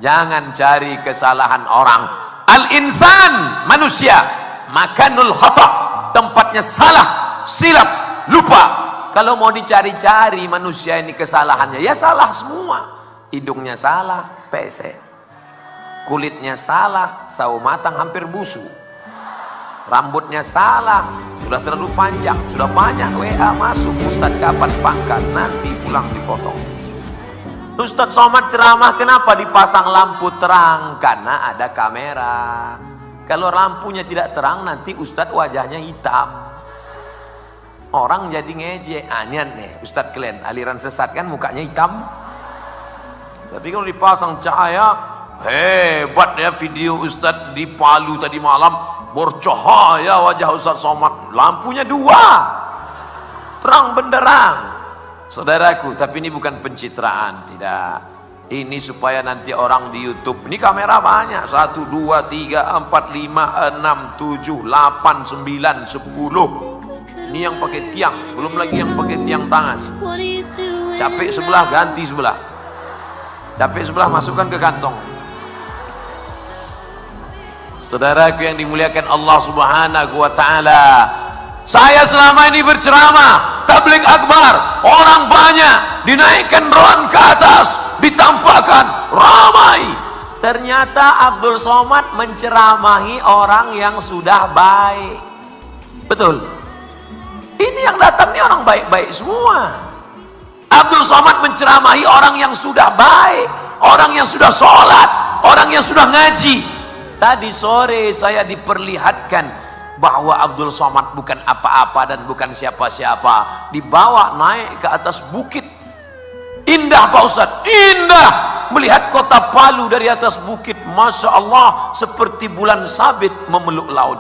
Jangan cari kesalahan orang. Al-insan, manusia, makanul khata, tempatnya salah, silap, lupa. Kalau mau dicari-cari manusia ini kesalahannya, ya salah semua. Hidungnya salah, pesek. Kulitnya salah, sawo matang hampir busuk. Rambutnya salah, sudah terlalu panjang, sudah banyak WA masuk. Ustaz kapan pangkas? Nanti pulang dipotong. Ustaz Somad ceramah, kenapa dipasang lampu terang? Karena ada kamera. Kalau lampunya tidak terang, nanti Ustaz wajahnya hitam. Orang jadi ngejek. Anian nih, Ustaz kalian aliran sesat kan mukanya hitam. Tapi kalau dipasang cahaya, hebat ya video Ustaz di Palu tadi malam, bercahaya wajah Ustaz Somad. Lampunya 2, terang benderang. Saudaraku, tapi ini bukan pencitraan, tidak. Ini supaya nanti orang di YouTube, ini kamera banyak, 1, 2, 3, 4, 5, 6, 7, 8, 9, 10. Ini yang pakai tiang, belum lagi yang pakai tiang tangan. Capek sebelah, ganti sebelah. Capek sebelah, masukkan ke kantong. Saudaraku yang dimuliakan Allah Subhanahu wa Ta'ala, saya selama ini berceramah, tabligh akbar, orang banyak, dinaikkan drone ke atas, ditampakkan, ramai. Ternyata Abdul Somad menceramahi orang yang sudah baik. Betul? Ini yang datang ini orang baik-baik semua. Abdul Somad menceramahi orang yang sudah baik, orang yang sudah sholat, orang yang sudah ngaji. Tadi sore saya diperlihatkan bahwa Abdul Somad bukan apa-apa dan bukan siapa-siapa. Dibawa naik ke atas bukit. Indah Pak Ustadz, indah melihat kota Palu dari atas bukit. Masya Allah, seperti bulan sabit memeluk laut.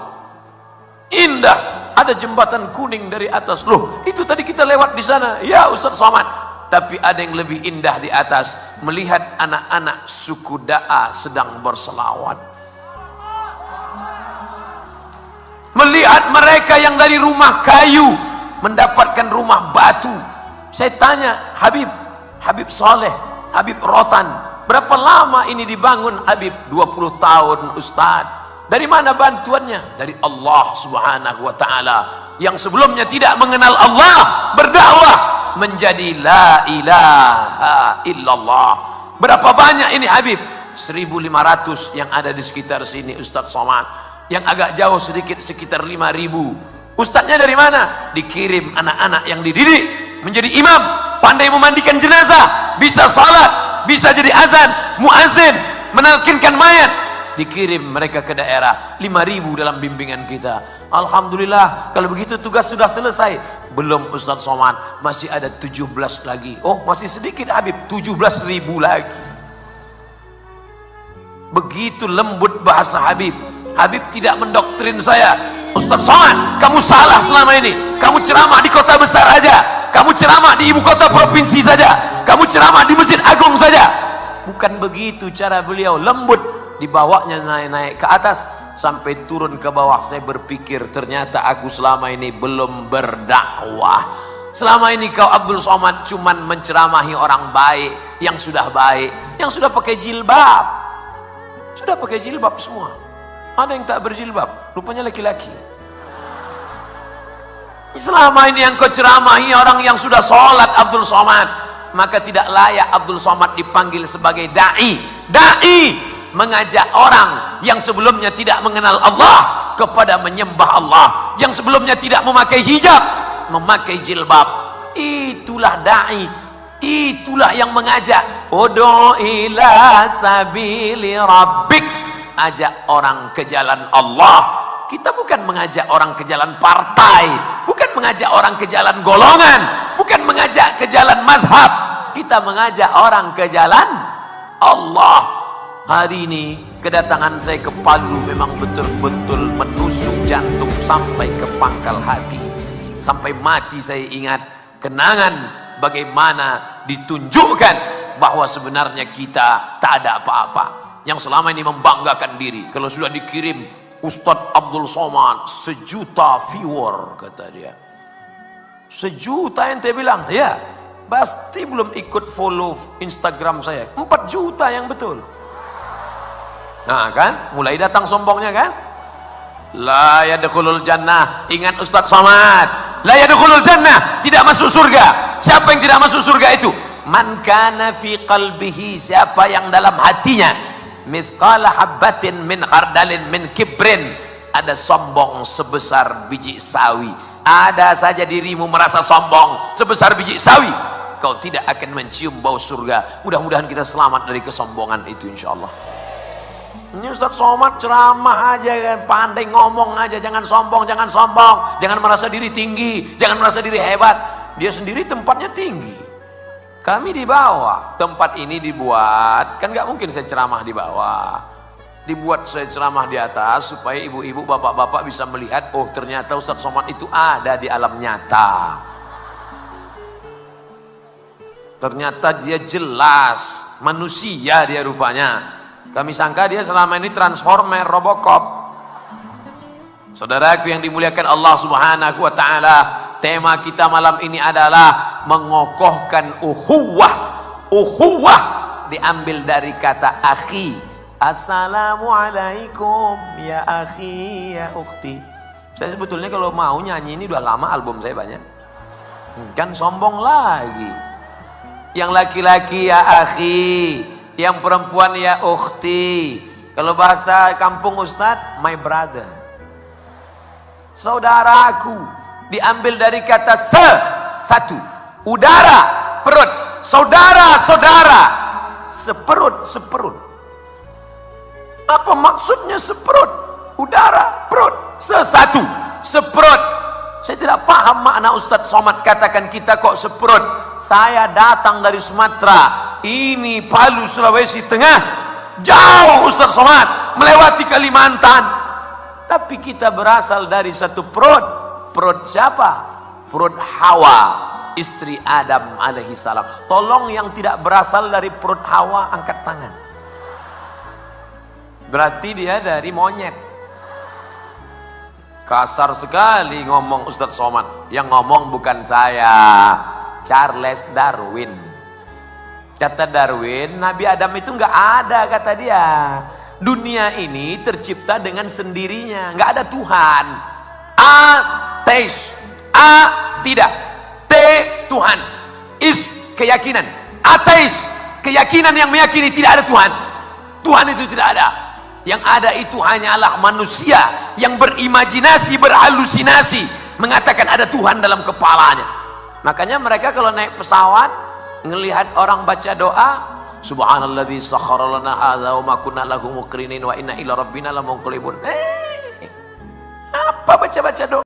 Indah, ada jembatan kuning dari atas. Loh, itu tadi kita lewat di sana. Ya Ustadz Somad. Tapi ada yang lebih indah di atas, melihat anak-anak suku Da'a sedang berselawat. Melihat mereka yang dari rumah kayu mendapatkan rumah batu. Saya tanya, Habib Saleh, Habib Rotan, berapa lama ini dibangun Habib? 20 tahun Ustaz. Dari mana bantuannya? Dari Allah Subhanahu wa Ta'ala, yang sebelumnya tidak mengenal Allah, berdakwah menjadi la ilaha illallah. Berapa banyak ini Habib? 1.500 yang ada di sekitar sini Ustaz Somad. Yang agak jauh sedikit sekitar 5.000. Ustadznya dari mana? Dikirim anak-anak yang dididik menjadi imam, pandai memandikan jenazah, bisa salat, bisa jadi azan, muazin, menalkinkan mayat. Dikirim mereka ke daerah, 5.000 dalam bimbingan kita. Alhamdulillah, kalau begitu tugas sudah selesai. Belum Ustaz Somad, masih ada 17 lagi. Oh, masih sedikit Habib, 17.000 lagi. Begitu lembut bahasa Habib. Habib tidak mendoktrin saya. Ustaz Somad, kamu salah selama ini. Kamu ceramah di kota besar aja, kamu ceramah di ibu kota provinsi saja, kamu ceramah di Masjid Agung saja. Bukan begitu cara beliau, lembut. Dibawanya naik-naik ke atas sampai turun ke bawah. Saya berpikir, ternyata aku selama ini belum berdakwah. Selama ini kau Abdul Somad cuman menceramahi orang baik, yang sudah baik, yang sudah pakai jilbab. Sudah pakai jilbab semua. Ada yang tak berjilbab, rupanya laki-laki. Selama ini yang kau ceramahi orang yang sudah sholat Abdul Somad, maka tidak layak Abdul Somad dipanggil sebagai da'i. Da'i mengajak orang yang sebelumnya tidak mengenal Allah kepada menyembah Allah, yang sebelumnya tidak memakai hijab, memakai jilbab. Itulah da'i, itulah yang mengajak. Ud'u ila sabili rabbik, ajak orang ke jalan Allah. Kita bukan mengajak orang ke jalan partai, bukan mengajak orang ke jalan golongan, bukan mengajak ke jalan mazhab. Kita mengajak orang ke jalan Allah. Hari ini kedatangan saya ke Palu memang betul-betul menusuk jantung sampai ke pangkal hati. Sampai mati saya ingat kenangan bagaimana ditunjukkan bahwa sebenarnya kita tak ada apa-apa. Yang selama ini membanggakan diri, kalau sudah dikirim Ustadz Abdul Somad 1 juta viewer, kata dia. 1 juta ente bilang? Ya, pasti belum ikut follow Instagram saya. 4 juta yang betul. Nah kan, mulai datang sombongnya kan. La yadkhulul jannah, ingat Ustaz Somad, la yadkhulul jannah, tidak masuk surga. Siapa yang tidak masuk surga itu? Man kana fi qalbihi, siapa yang dalam hatinya mithqala habbatin min khardalin min kibrin, ada sombong sebesar biji sawi. Ada saja dirimu merasa sombong sebesar biji sawi, kau tidak akan mencium bau surga. Mudah-mudahan kita selamat dari kesombongan itu insyaallah. Ini Ustaz Somad ceramah aja kan, pandai ngomong aja, jangan sombong, jangan sombong, jangan merasa diri tinggi, jangan merasa diri hebat. Dia sendiri tempatnya tinggi, kami di bawah. Tempat ini dibuat, kan nggak mungkin saya ceramah di bawah. Dibuat saya ceramah di atas supaya ibu-ibu, bapak-bapak bisa melihat, oh ternyata Ustaz Somad itu ada di alam nyata. Ternyata dia jelas manusia, dia rupanya. Kami sangka dia selama ini transformer, Robocop. Saudaraku yang dimuliakan Allah Subhanahu wa taala, tema kita malam ini adalah mengokohkan ukhuwah. Ukhuwah diambil dari kata akhi. Assalamualaikum ya akhi ya ukhti. Saya sebetulnya kalau mau nyanyi ini udah lama, album saya banyak. Kan sombong lagi. Yang laki-laki ya akhi, yang perempuan ya ukhti. Kalau bahasa kampung Ustadz, my brother, saudaraku. Diambil dari kata satu, udara, perut, saudara, saudara, seperut, seperut. Apa maksudnya seperut? Udara, perut, sesatu, seperut. Saya tidak paham makna Ustadz Somad katakan kita kok seperut. Saya datang dari Sumatera, ini Palu, Sulawesi Tengah, jauh Ustadz Somad, melewati Kalimantan, tapi kita berasal dari satu perut. Perut siapa? Perut Hawa, istri Adam alaihi salam. Tolong yang tidak berasal dari perut Hawa angkat tangan. Berarti dia dari monyet. Kasar sekali ngomong Ustadz Somad. Yang ngomong bukan saya, Charles Darwin. Kata Darwin, Nabi Adam itu nggak ada, kata dia. Dunia ini tercipta dengan sendirinya, nggak ada Tuhan. Ateis, A tidak, T Tuhan, is keyakinan, ateis keyakinan yang meyakini tidak ada Tuhan. Tuhan itu tidak ada. Yang ada itu hanyalah manusia yang berimajinasi, berhalusinasi, mengatakan ada Tuhan dalam kepalanya. Makanya mereka kalau naik pesawat, ngelihat orang baca doa, subhanalladzi sakhkhara lana hadza wa ma kunna lahu muqrinin wa inna ila rabbina lamunqalibun. Apa baca-baca doa?